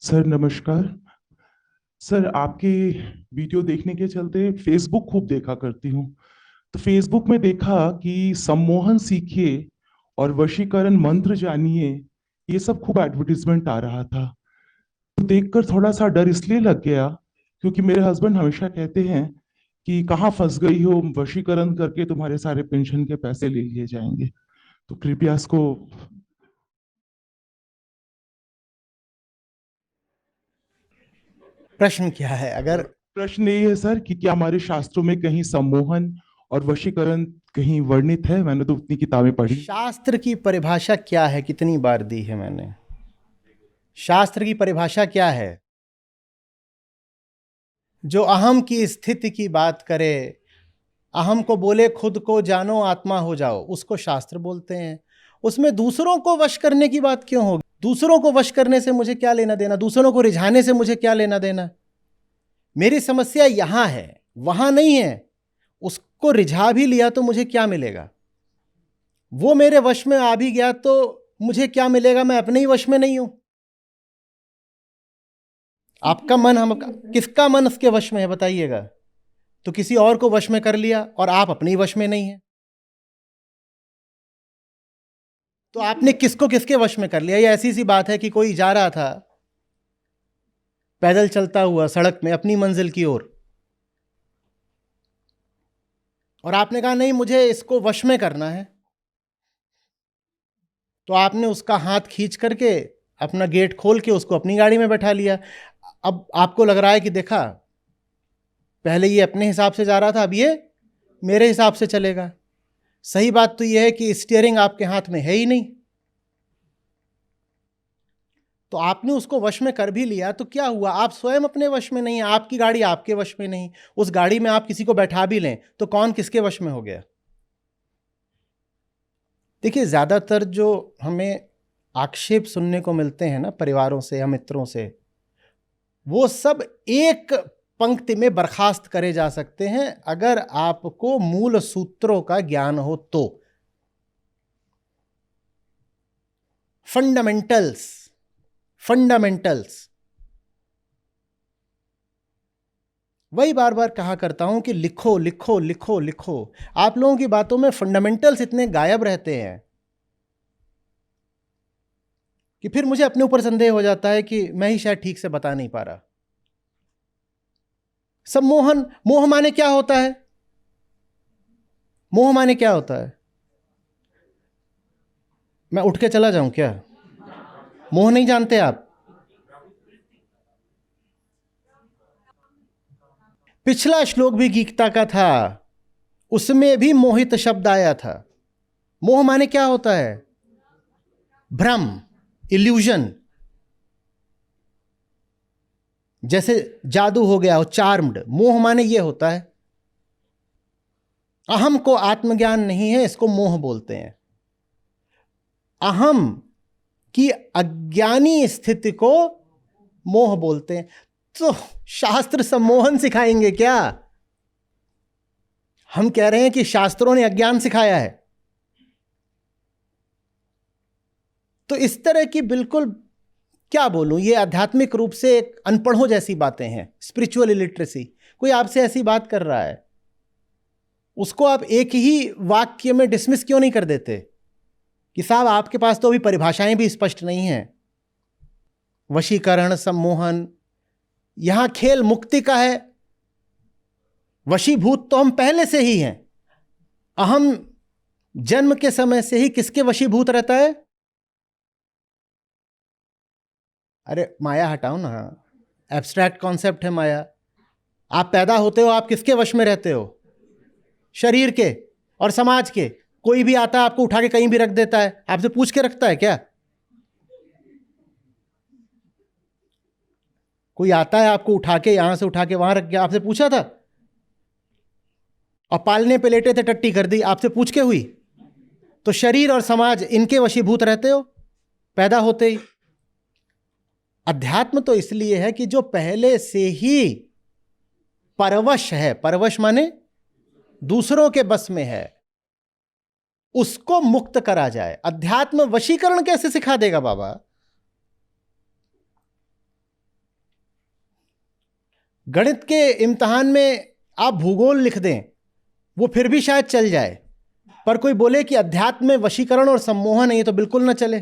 Sir नमस्कार। Sir आपके video देखने के चलते फेसबुक खूब देखा करती हूँ। तो फेसबुक में देखा कि सम्मोहन सीखिए और वशीकरण मंत्र जानिए, ये सब खूब एडवर्टीजमेंट आ रहा था। तो देखकर थोड़ा सा डर इसलिए लग गया क्योंकि मेरे हस्बैंड हमेशा कहते हैं कि कहाँ फंस गई हो, वशीकरण करके तुम्हारे सारे पेंशन के पैसे ले लिए जाएंगे। तो कृपया इसको। प्रश्न क्या है? अगर प्रश्न ये है सर कि क्या हमारे शास्त्रों में कहीं सम्मोहन और वशीकरण कहीं वर्णित है? मैंने तो उतनी किताबें पढ़ी। शास्त्र की परिभाषा क्या है, कितनी बार दी है मैंने? शास्त्र की परिभाषा क्या है? जो अहम की स्थिति की बात करे, अहम को बोले खुद को जानो आत्मा हो जाओ, उसको शास्त्र बोलते हैं। उसमें दूसरों को वश करने की बात क्यों होगी? दूसरों को वश करने से मुझे क्या लेना देना? दूसरों को रिझाने से मुझे क्या लेना देना? मेरी समस्या यहां है, वहां नहीं है। उसको रिझा भी लिया तो मुझे क्या मिलेगा? वो मेरे वश में आ भी गया तो मुझे क्या मिलेगा? मैं अपने ही वश में नहीं हूं। आपका मन, हम किसका मन उसके वश में है बताइएगा? तो किसी और को वश में कर लिया और आप अपने ही वश में नहीं है। तो आपने किसको किसके वश में कर लिया? ये ऐसी सी बात है कि कोई जा रहा था पैदल चलता हुआ सड़क में अपनी मंजिल की ओर, और आपने कहा नहीं मुझे इसको वश में करना है। तो आपने उसका हाथ खींच करके अपना गेट खोल के उसको अपनी गाड़ी में बैठा लिया। अब आपको लग रहा है कि देखा, पहले ये अपने हिसाब से जा रहा था, अब ये मेरे हिसाब से चलेगा। सही बात तो यह है कि स्टीयरिंग आपके हाथ में है ही नहीं। तो आपने उसको वश में कर भी लिया तो क्या हुआ? आप स्वयं अपने वश में नहीं है, आपकी गाड़ी आपके वश में नहीं। उस गाड़ी में आप किसी को बैठा भी लें तो कौन किसके वश में हो गया? देखिए, ज्यादातर जो हमें आक्षेप सुनने को मिलते हैं ना परिवारों से या मित्रों से, वो सब एक पंक्ति में बर्खास्त करे जा सकते हैं अगर आपको मूल सूत्रों का ज्ञान हो तो। Fundamentals, fundamentals. वही बार बार कहा करता हूं कि लिखो लिखो लिखो लिखो। आप लोगों की बातों में फंडामेंटल्स इतने गायब रहते हैं कि फिर मुझे अपने ऊपर संदेह हो जाता है कि मैं ही शायद ठीक से बता नहीं पा रहा। सम्मोहन, मोह माने क्या होता है? मोह माने क्या होता है? मैं उठ के चला जाऊं क्या? मोह नहीं जानते आप? पिछला श्लोक भी गीता का था, उसमें भी मोहित शब्द आया था। मोह माने क्या होता है? भ्रम, इल्यूजन। जैसे जादू हो गया हो, चार्म्ड। मोह माने ये होता है। अहम को आत्मज्ञान नहीं है, इसको मोह बोलते हैं। अहम की अज्ञानी स्थिति को मोह बोलते हैं। तो शास्त्र सम्मोहन सिखाएंगे क्या? हम कह रहे हैं कि शास्त्रों ने अज्ञान सिखाया है। तो इस तरह की बिल्कुल, क्या बोलूं, ये आध्यात्मिक रूप से एक अनपढ़ों जैसी बातें हैं। Spiritual illiteracy. कोई आपसे ऐसी बात कर रहा है, उसको आप एक ही वाक्य में डिसमिस क्यों नहीं कर देते कि साहब आपके पास तो अभी परिभाषाएं भी स्पष्ट नहीं हैं। वशीकरण, सम्मोहन, यहां खेल मुक्ति का है। वशीभूत तो हम पहले से ही हैं। अहम जन्म के समय से ही किसके वशीभूत रहता है? अरे माया हटाओ ना, एब्स्ट्रैक्ट कॉन्सेप्ट है माया। आप पैदा होते हो, आप किसके वश में रहते हो? शरीर के और समाज के। कोई भी आता है आपको उठा के कहीं भी रख देता है, आपसे पूछ के रखता है क्या? कोई आता है आपको उठा के यहां से उठा के वहां रख गया, आपसे पूछा था? और पालने पे लेटे थे टट्टी कर दी, आपसे पूछ के हुई? तो शरीर और समाज, इनके वशीभूत रहते हो पैदा होते ही। अध्यात्म तो इसलिए है कि जो पहले से ही परवश है, परवश माने दूसरों के बस में है, उसको मुक्त करा जाए। अध्यात्म वशीकरण कैसे सिखा देगा बाबा? गणित के इम्तिहान में आप भूगोल लिख दें, वो फिर भी शायद चल जाए, पर कोई बोले कि अध्यात्म में वशीकरण और सम्मोहन है, ये तो बिल्कुल ना चले।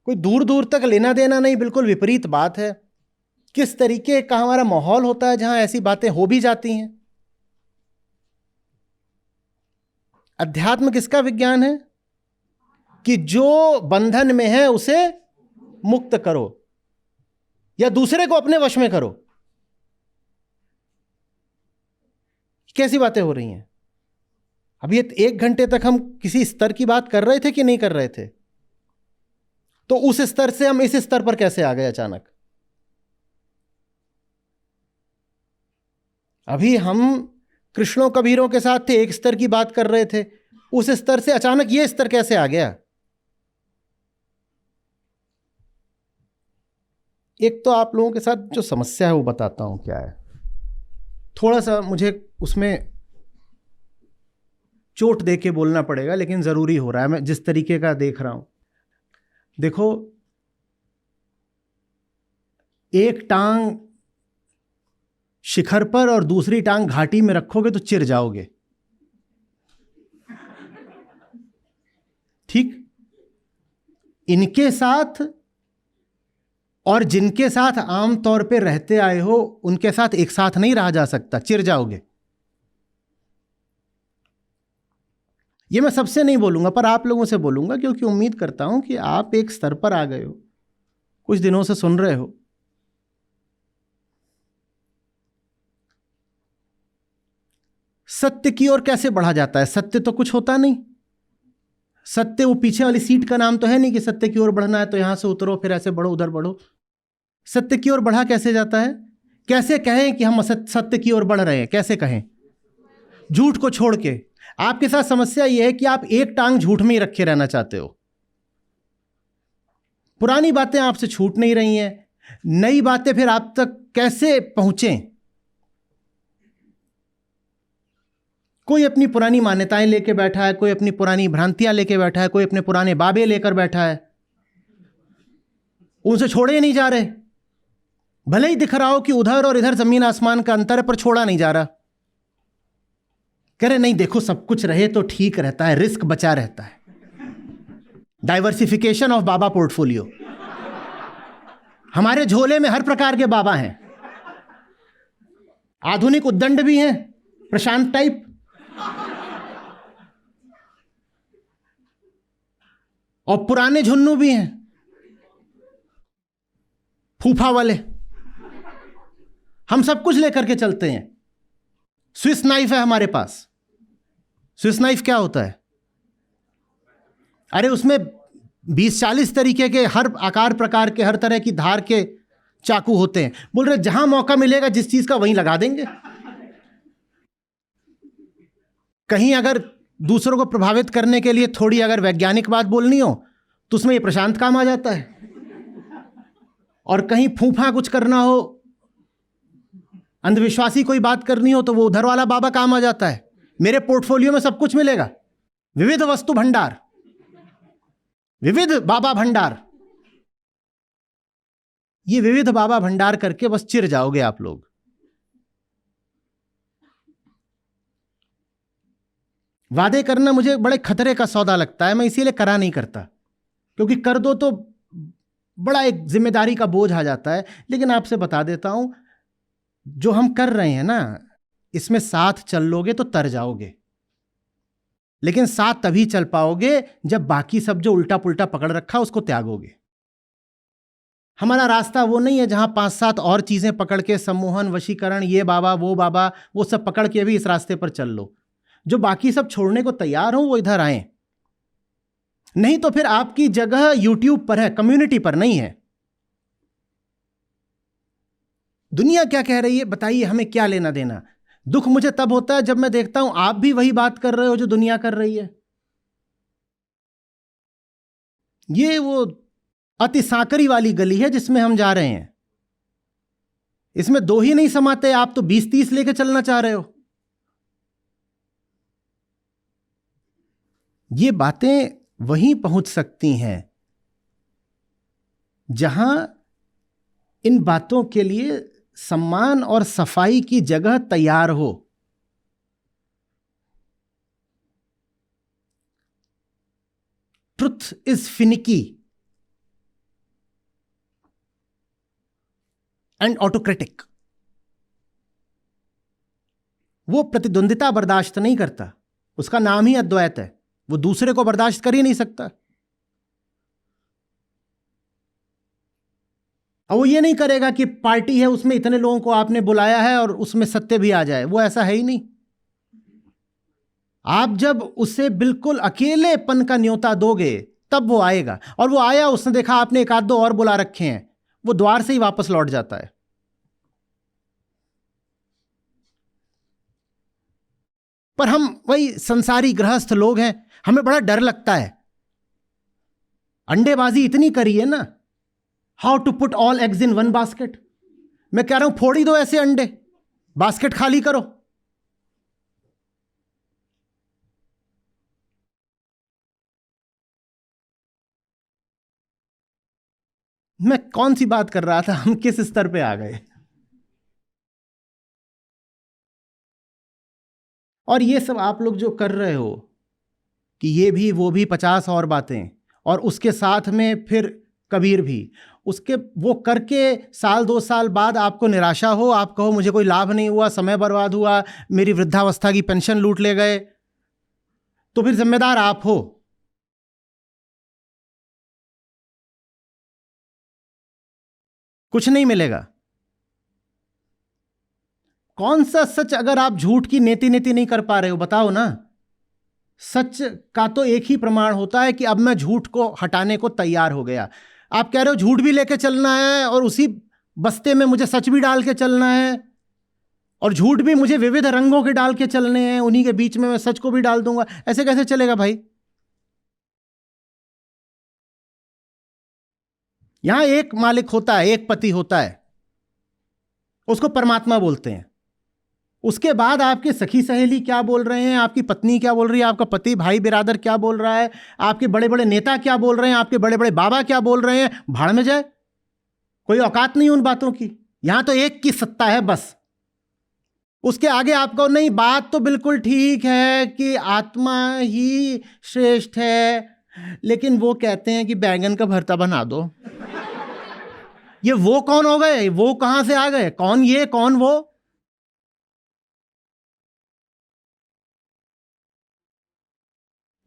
कोई दूर दूर तक लेना देना नहीं, बिल्कुल विपरीत बात है। किस तरीके का हमारा माहौल होता है जहां ऐसी बातें हो भी जाती हैं। अध्यात्म किसका विज्ञान है कि जो बंधन में है उसे मुक्त करो या दूसरे को अपने वश में करो। कैसी बातें हो रही हैं? अभी 1 घंटे तक हम किसी स्तर की बात कर रहे थे कि नहीं कर रहे थे? तो उस स्तर से हम इस स्तर पर कैसे आ गए अचानक? अभी हम कृष्णों कबीरों के साथ थे, एक स्तर की बात कर रहे थे, उस स्तर से अचानक ये स्तर कैसे आ गया? एक तो आप लोगों के साथ जो समस्या है वो बताता हूं क्या है। थोड़ा सा मुझे उसमें चोट दे के बोलना पड़ेगा, लेकिन जरूरी हो रहा है, मैं जिस तरीके का देख रहा हूं। देखो, एक टांग शिखर पर और दूसरी टांग घाटी में रखोगे तो चिर जाओगे, ठीक? इनके साथ और जिनके साथ आमतौर पे रहते आए हो उनके साथ एक साथ नहीं रहा जा सकता, चिर जाओगे। ये मैं सबसे नहीं बोलूंगा, पर आप लोगों से बोलूंगा, क्योंकि उम्मीद करता हूं कि आप एक स्तर पर आ गए हो, कुछ दिनों से सुन रहे हो। सत्य की ओर कैसे बढ़ा जाता है? सत्य तो कुछ होता नहीं। सत्य वो पीछे वाली सीट का नाम तो है नहीं कि सत्य की ओर बढ़ना है तो यहां से उतरो फिर ऐसे बढ़ो उधर बढ़ो। सत्य की ओर बढ़ा कैसे जाता है? कैसे कहें कि हम सत्य की ओर बढ़ रहे हैं? कैसे कहें? झूठ को छोड़ के। आपके साथ समस्या यह है कि आप एक टांग झूठ में ही रखे रहना चाहते हो। पुरानी बातें आपसे छूट नहीं रही हैं, नई बातें फिर आप तक कैसे पहुंचें? कोई अपनी पुरानी मान्यताएं लेके बैठा है, कोई अपनी पुरानी भ्रांतियां लेके बैठा है, कोई अपने पुराने बाबे लेकर बैठा है, उनसे छोड़े नहीं जा रहे। भले ही दिख रहा हो कि उधर और इधर जमीन आसमान का अंतर है, पर छोड़ा नहीं जा रहा। कह रहे नहीं, देखो सब कुछ रहे तो ठीक रहता है, रिस्क बचा रहता है। Diversification of Baba portfolio. हमारे झोले में हर प्रकार के बाबा हैं। आधुनिक उद्दंड भी हैं, प्रशांत टाइप, और पुराने झुन्नू भी हैं, फूफा वाले। हम सब कुछ लेकर के चलते हैं। स्विस नाइफ है हमारे पास। स्विस नाइफ क्या होता है? अरे उसमें 20-40 तरीके के, हर आकार प्रकार के, हर तरह की धार के चाकू होते हैं। बोल रहे जहां मौका मिलेगा जिस चीज का वहीं लगा देंगे। कहीं अगर दूसरों को प्रभावित करने के लिए थोड़ी अगर वैज्ञानिक बात बोलनी हो तो उसमें ये प्रशांत काम आ जाता है, और कहीं फूफा कुछ करना हो, अंधविश्वासी कोई बात करनी हो तो वो उधर वाला बाबा काम आ जाता है। मेरे पोर्टफोलियो में सब कुछ मिलेगा, विविध वस्तु भंडार, विविध बाबा भंडार। ये विविध बाबा भंडार करके बस चिर जाओगे आप लोग। वादे करना मुझे बड़े खतरे का सौदा लगता है, मैं इसीलिए करा नहीं करता, क्योंकि कर दो तो बड़ा एक जिम्मेदारी का बोझ आ जाता है। लेकिन आपसे बता देता हूं, जो हम कर रहे हैं ना, इसमें साथ चल लोगे तो तर जाओगे, लेकिन साथ तभी चल पाओगे जब बाकी सब जो उल्टा पुल्टा पकड़ रखा उसको त्यागोगे। हमारा रास्ता वो नहीं है जहां 5-7 और चीजें पकड़ के, सम्मोहन, वशीकरण, ये बाबा वो बाबा, वो सब पकड़ के भी इस रास्ते पर चल लो। जो बाकी सब छोड़ने को तैयार हो वो इधर आए, नहीं तो फिर आपकी जगह यूट्यूब पर है, कम्युनिटी पर नहीं है। दुनिया क्या कह रही है बताइए, हमें क्या लेना देना। दुख मुझे तब होता है जब मैं देखता हूं आप भी वही बात कर रहे हो जो दुनिया कर रही है। ये वो अति सांकरी वाली गली है जिसमें हम जा रहे हैं। इसमें दो ही नहीं समाते, आप तो 20-30 लेके चलना चाह रहे हो। ये बातें वहीं पहुंच सकती हैं जहां इन बातों के लिए सम्मान और सफाई की जगह तैयार हो। Truth is finicky and autocratic. वो प्रतिद्वंदिता बर्दाश्त नहीं करता, उसका नाम ही अद्वैत है, वो दूसरे को बर्दाश्त कर ही नहीं सकता। और वो ये नहीं करेगा कि पार्टी है उसमें इतने लोगों को आपने बुलाया है और उसमें सत्य भी आ जाए, वो ऐसा है ही नहीं। आप जब उसे बिल्कुल अकेलेपन का न्योता दोगे तब वो आएगा। और वो आया, उसने देखा आपने एक आध दो और बुला रखे हैं, वो द्वार से ही वापस लौट जाता है। पर हम वही संसारी गृहस्थ लोग हैं, हमें बड़ा डर लगता है। अंडेबाजी इतनी करी है ना, how to put all eggs in one basket. मैं कह रहा हूं फोड़ ही दो ऐसे अंडे, बास्केट खाली करो। मैं कौन सी बात कर रहा था, हम किस स्तर पे आ गए। और ये सब आप लोग जो कर रहे हो कि ये भी वो भी 50 और बातें, और उसके साथ में फिर कबीर भी, उसके वो करके साल 2 साल बाद आपको निराशा हो, आप कहो मुझे कोई लाभ नहीं हुआ, समय बर्बाद हुआ, मेरी वृद्धावस्था की पेंशन लूट ले गए, तो फिर जिम्मेदार आप हो। कुछ नहीं मिलेगा। कौन सा सच, अगर आप झूठ की नेति नेति नहीं कर पा रहे हो, बताओ ना। सच का तो एक ही प्रमाण होता है कि अब मैं झूठ को हटाने को तैयार हो गया। आप कह रहे हो झूठ भी लेके चलना है और उसी बस्ते में मुझे सच भी डाल के चलना है, और झूठ भी मुझे विविध रंगों के डाल के चलने हैं, उन्हीं के बीच में मैं सच को भी डाल दूंगा। ऐसे कैसे चलेगा भाई। यहां एक मालिक होता है, एक पति होता है, उसको परमात्मा बोलते हैं। उसके बाद आपके सखी सहेली क्या बोल रहे हैं, आपकी पत्नी क्या बोल रही है, आपका पति भाई बिरादर क्या बोल रहा है, आपके बड़े बड़े नेता क्या बोल रहे हैं, आपके बड़े बड़े बाबा क्या बोल रहे हैं, भाड़ में जाए, कोई औकात नहीं उन बातों की। यहां तो एक की सत्ता है बस। उसके आगे आपको नहीं, बात तो बिल्कुल ठीक है कि आत्मा ही श्रेष्ठ है, लेकिन वो कहते हैं कि बैंगन का भरता बना दो। ये वो कौन हो गए, वो कहां से आ गए, कौन ये कौन वो।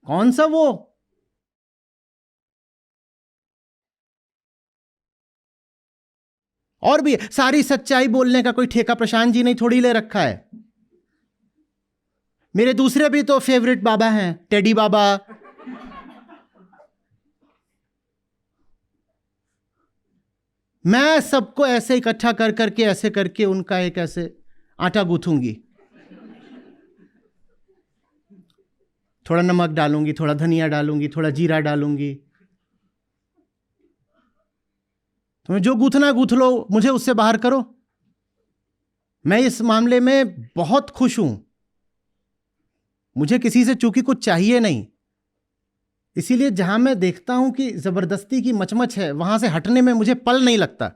कौन सा वो। और भी सारी सच्चाई बोलने का कोई ठेका प्रशांत जी ने थोड़ी ले रखा है। मेरे दूसरे भी तो फेवरेट बाबा हैं, टेडी बाबा। मैं सबको ऐसे इकट्ठा कर करके, ऐसे करके उनका एक ऐसे आटा गूंथूंगी, थोड़ा नमक डालूंगी, थोड़ा धनिया डालूंगी, थोड़ा जीरा डालूंगी। तुम्हें जो गूंथना गूंथ लो, मुझे उससे बाहर करो। मैं इस मामले में बहुत खुश हूं, मुझे किसी से चूंकि कुछ चाहिए नहीं। इसीलिए जहां मैं देखता हूं कि जबरदस्ती की मचमच है, वहां से हटने में मुझे पल नहीं लगता।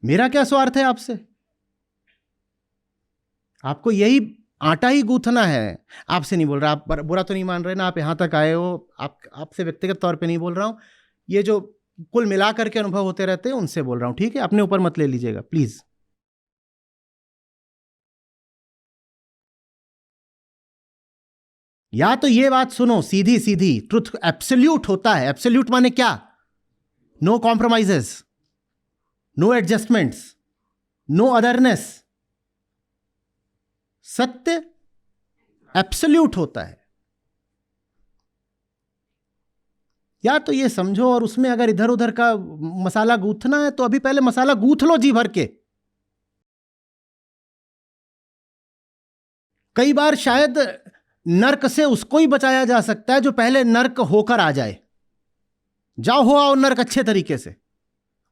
मेरा क्या स्वार्थ है आपसे। आपको यही आटा ही गूंथना है। आपसे नहीं बोल रहा, आप बुरा तो नहीं मान रहे ना, आप यहां तक आए हो, आपसे व्यक्तिगत तौर पे नहीं बोल रहा हूं। ये जो कुल मिलाकर के अनुभव होते रहते हैं उनसे बोल रहा हूं, ठीक है। अपने ऊपर मत ले लीजिएगा प्लीज। या तो ये बात सुनो सीधी सीधी, ट्रुथ एब्सोल्यूट होता है। एब्सोल्यूट माने क्या, no compromises, no adjustments, no otherness. सत्य एब्सोल्यूट होता है। या तो ये समझो, और उसमें अगर इधर उधर का मसाला गूंथना है तो अभी पहले मसाला गूंथ लो जी भर के। कई बार शायद नर्क से उसको ही बचाया जा सकता है जो पहले नर्क होकर आ जाए। जाओ हो आओ नर्क अच्छे तरीके से।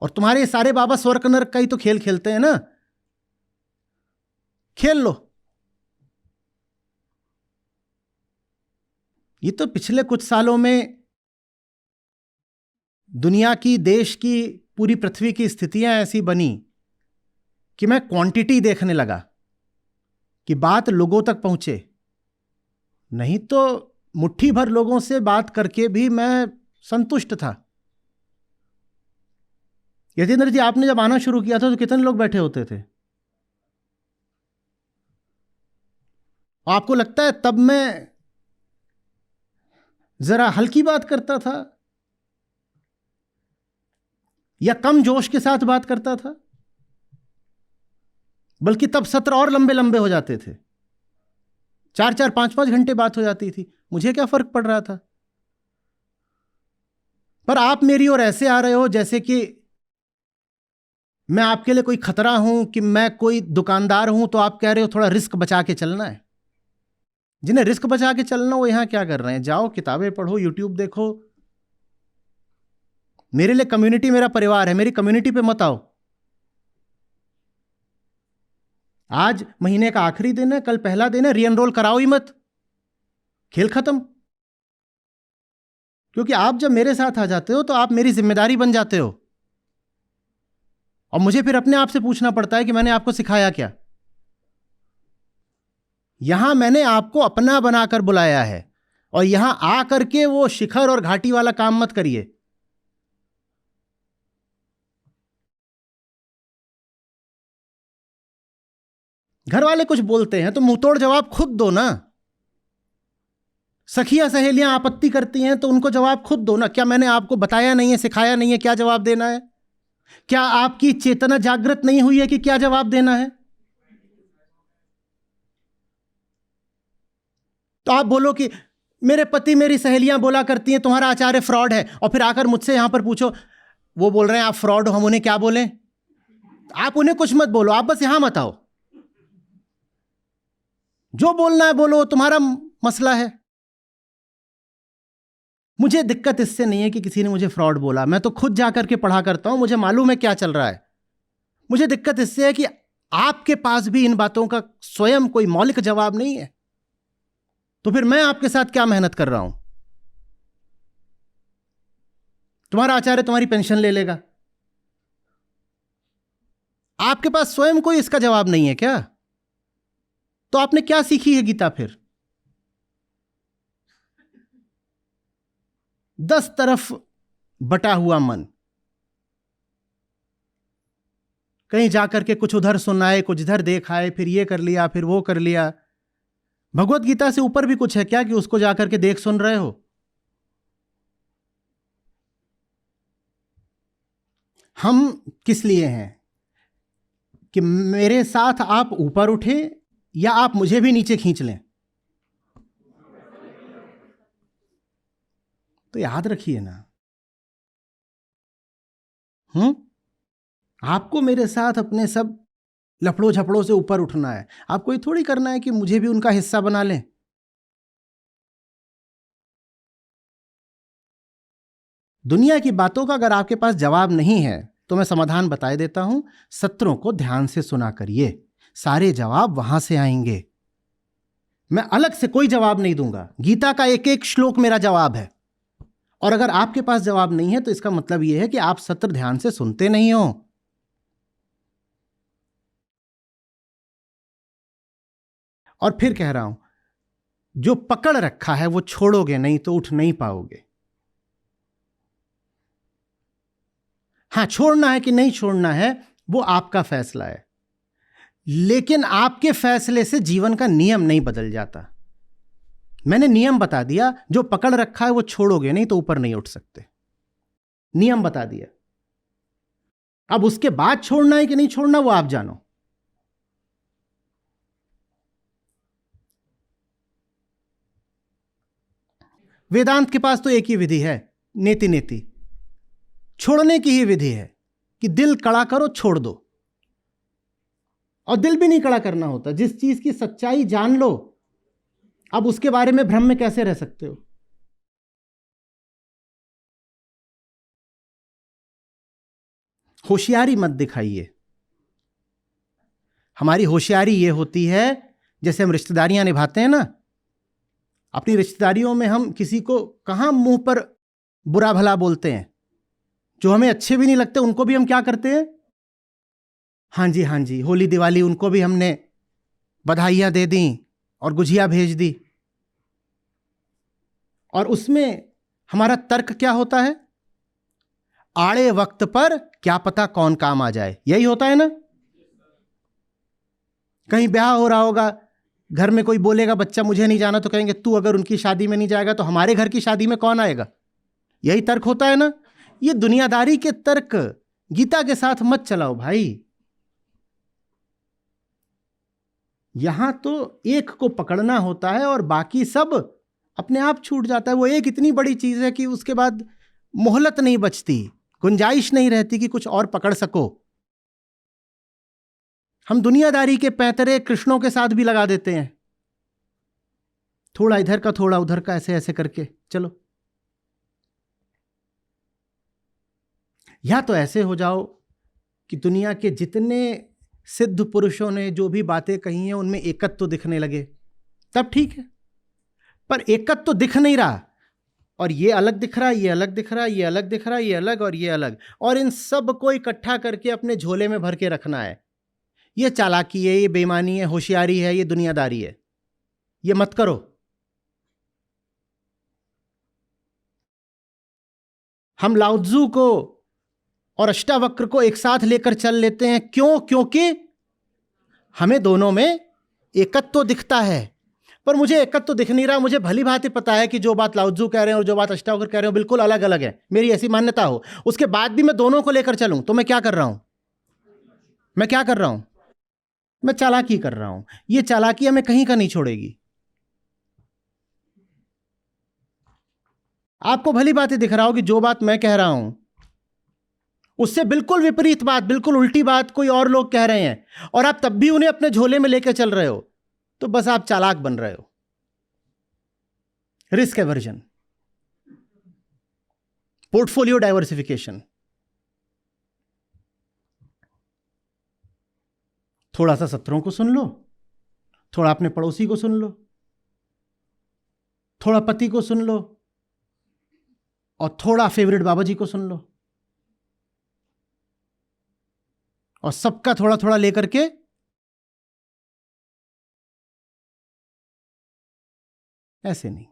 और तुम्हारे सारे बाबा स्वर्ग नर्क का ही तो खेल खेलते हैं ना, खेल लो। ये तो पिछले कुछ सालों में दुनिया की, देश की पूरी पृथ्वी की स्थितियां ऐसी बनी कि मैं क्वांटिटी देखने लगा कि बात लोगों तक पहुंचे। नहीं तो मुट्ठी भर लोगों से बात करके भी मैं संतुष्ट था। यतीन्द्र जी, आपने जब आना शुरू किया था तो कितने लोग बैठे होते थे? आपको लगता है तब मैं जरा हल्की बात करता था या कम जोश के साथ बात करता था? बल्कि तब सत्र और लंबे लंबे हो जाते थे, 4-4, 5-5 घंटे बात हो जाती थी। मुझे क्या फर्क पड़ रहा था? पर आप मेरी ओर ऐसे आ रहे हो जैसे कि मैं आपके लिए कोई खतरा हूं, कि मैं कोई दुकानदार हूं। तो आप कह रहे हो थोड़ा रिस्क बचा के चलना है। जिन्हें रिस्क बचा के चलना, वो यहां क्या कर रहे हैं? जाओ किताबें पढ़ो, यूट्यूब देखो। मेरे लिए कम्युनिटी मेरा परिवार है, मेरी कम्युनिटी पे मत आओ। आज महीने का आखिरी दिन है, कल पहला दिन है, री एनरोल कराओ ही मत, खेल खत्म। क्योंकि आप जब मेरे साथ आ जाते हो तो आप मेरी जिम्मेदारी बन जाते हो, और मुझे फिर अपने आप से पूछना पड़ता है कि मैंने आपको सिखाया क्या। यहां मैंने आपको अपना बनाकर बुलाया है, और यहां आकर के वो शिखर और घाटी वाला काम मत करिए। घर वाले कुछ बोलते हैं तो मुंहतोड़ जवाब खुद दो ना। सखियां सहेलियां आपत्ति करती हैं तो उनको जवाब खुद दो ना। क्या मैंने आपको बताया नहीं है, सिखाया नहीं है क्या जवाब देना है? क्या आपकी चेतना जागृत नहीं हुई है कि क्या जवाब देना है? तो आप बोलो कि मेरे पति मेरी सहेलियां बोला करती हैं तुम्हारा आचार्य फ्रॉड है, और फिर आकर मुझसे यहां पर पूछो वो बोल रहे हैं आप फ्रॉड हो, हम उन्हें क्या बोलें? आप उन्हें कुछ मत बोलो, आप बस यहां मत आओ। जो बोलना है बोलो, तुम्हारा मसला है। मुझे दिक्कत इससे नहीं है कि किसी ने मुझे फ्रॉड बोला, मैं तो खुद जाकर के पढ़ा करता हूं, मुझे मालूम है क्या चल रहा है। मुझे दिक्कत इससे है कि आपके पास भी इन बातों का स्वयं कोई मौलिक जवाब नहीं है। तो फिर मैं आपके साथ क्या मेहनत कर रहा हूं? तुम्हारा आचार्य तुम्हारी पेंशन ले लेगा, आपके पास स्वयं कोई इसका जवाब नहीं है क्या? तो आपने क्या सीखी है गीता फिर? 10 तरफ बटा हुआ मन, कहीं जाकर के कुछ उधर सुनाए, कुछ इधर देखाए, फिर ये कर लिया, फिर वो कर लिया। भगवत गीता से ऊपर भी कुछ है क्या कि उसको जाकर के देख सुन रहे हो? हम किस लिए हैं? कि मेरे साथ आप ऊपर उठे या आप मुझे भी नीचे खींच लें? तो याद रखिए ना, आपको मेरे साथ अपने सब लफड़ों झपड़ों से ऊपर उठना है। आपको ये थोड़ी करना है कि मुझे भी उनका हिस्सा बना लें। दुनिया की बातों का अगर आपके पास जवाब नहीं है तो मैं समाधान बताए देता हूं। सत्रों को ध्यान से सुना करिए, सारे जवाब वहां से आएंगे। मैं अलग से कोई जवाब नहीं दूंगा, गीता का एक एक श्लोक मेरा जवाब है। और अगर आपके पास जवाब नहीं है तो इसका मतलब यह है कि आप सत्र ध्यान से सुनते नहीं हो। और फिर कह रहा हूं, जो पकड़ रखा है वो छोड़ोगे नहीं तो उठ नहीं पाओगे। हां, छोड़ना है कि नहीं छोड़ना है वो आपका फैसला है, लेकिन आपके फैसले से जीवन का नियम नहीं बदल जाता। मैंने नियम बता दिया, जो पकड़ रखा है वो छोड़ोगे नहीं तो ऊपर नहीं उठ सकते। नियम बता दिया। अब उसके बाद छोड़ना है कि नहीं छोड़ना वो आप जानो। वेदांत के पास तो एक ही विधि है, नेति नेति। छोड़ने की ही विधि है कि दिल कड़ा करो, छोड़ दो। और दिल भी नहीं कड़ा करना होता, जिस चीज की सच्चाई जान लो, अब उसके बारे में भ्रम में कैसे रह सकते हो? होशियारी मत दिखाइए। हमारी होशियारी ये होती है, जैसे हम रिश्तेदारियां निभाते हैं ना, अपनी रिश्तेदारियों में हम किसी को कहां मुंह पर बुरा भला बोलते हैं। जो हमें अच्छे भी नहीं लगते उनको भी हम क्या करते हैं, हाँ जी, होली दिवाली, उनको भी हमने बधाइयां दे दी और गुझिया भेज दी। और उसमें हमारा तर्क क्या होता है, आड़े वक्त पर क्या पता कौन काम आ जाए, यही होता है ना। कहीं ब्याह हो रहा होगा, घर में कोई बोलेगा बच्चा मुझे नहीं जाना, तो कहेंगे तू अगर उनकी शादी में नहीं जाएगा तो हमारे घर की शादी में कौन आएगा, यही तर्क होता है ना। ये दुनियादारी के तर्क गीता के साथ मत चलाओ भाई। यहां तो एक को पकड़ना होता है और बाकी सब अपने आप छूट जाता है। वो एक इतनी बड़ी चीज है कि उसके बाद मोहलत नहीं बचती, गुंजाइश नहीं रहती कि कुछ और पकड़ सको। हम दुनियादारी के पैंतरे कृष्णों के साथ भी लगा देते हैं, थोड़ा इधर का थोड़ा उधर का, ऐसे ऐसे करके चलो। या तो ऐसे हो जाओ कि दुनिया के जितने सिद्ध पुरुषों ने जो भी बातें कही हैं उनमें एकत्व तो दिखने लगे, तब ठीक है। पर एकत्व तो दिख नहीं रहा, और ये अलग दिख रहा, ये अलग दिख रहा, ये अलग दिख रहा, ये अलग और ये अलग, और इन सब को इकट्ठा करके अपने झोले में भर के रखना है। ये चालाकी है, ये बेईमानी है, होशियारी है, ये दुनियादारी है। ये मत करो। हम लाओत्जू को और अष्टावक्र को एक साथ लेकर चल लेते हैं, क्यों? क्योंकि हमें दोनों में एकत्व तो दिखता है। पर मुझे एकत्व तो दिख नहीं रहा। मुझे भली भांति पता है कि जो बात लाओत्जू कह रहे हैं और जो बात अष्टावक्र कह रहे हैं बिल्कुल अलग अलग है, मेरी ऐसी मान्यता हो। उसके बाद भी मैं दोनों को लेकर चलूं तो मैं क्या कर रहा हूं? मैं क्या कर रहा हूं? मैं चालाकी कर रहा हूं। ये चालाकी हमें कहीं का नहीं छोड़ेगी। आपको भली बातें दिख रहा हो कि जो बात मैं कह रहा हूं उससे बिल्कुल विपरीत बात, बिल्कुल उल्टी बात कोई और लोग कह रहे हैं, और आप तब भी उन्हें अपने झोले में लेकर चल रहे हो, तो बस आप चालाक बन रहे हो। Risk aversion, portfolio diversification. थोड़ा सा शत्रुओं को सुन लो, थोड़ा अपने पड़ोसी को सुन लो, थोड़ा पति को सुन लो, और थोड़ा फेवरेट बाबा जी को सुन लो, और सबका थोड़ा थोड़ा लेकर के ऐसे नहीं।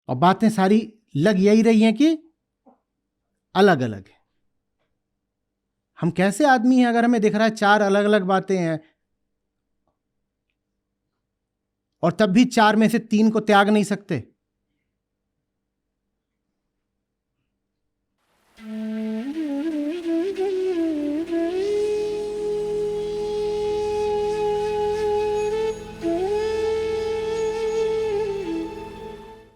और बातें सारी लग यही रही हैं कि अलग अलग है। हम कैसे आदमी हैं अगर हमें दिख रहा है चार अलग अलग बातें हैं, और तब भी चार में से तीन को त्याग नहीं सकते?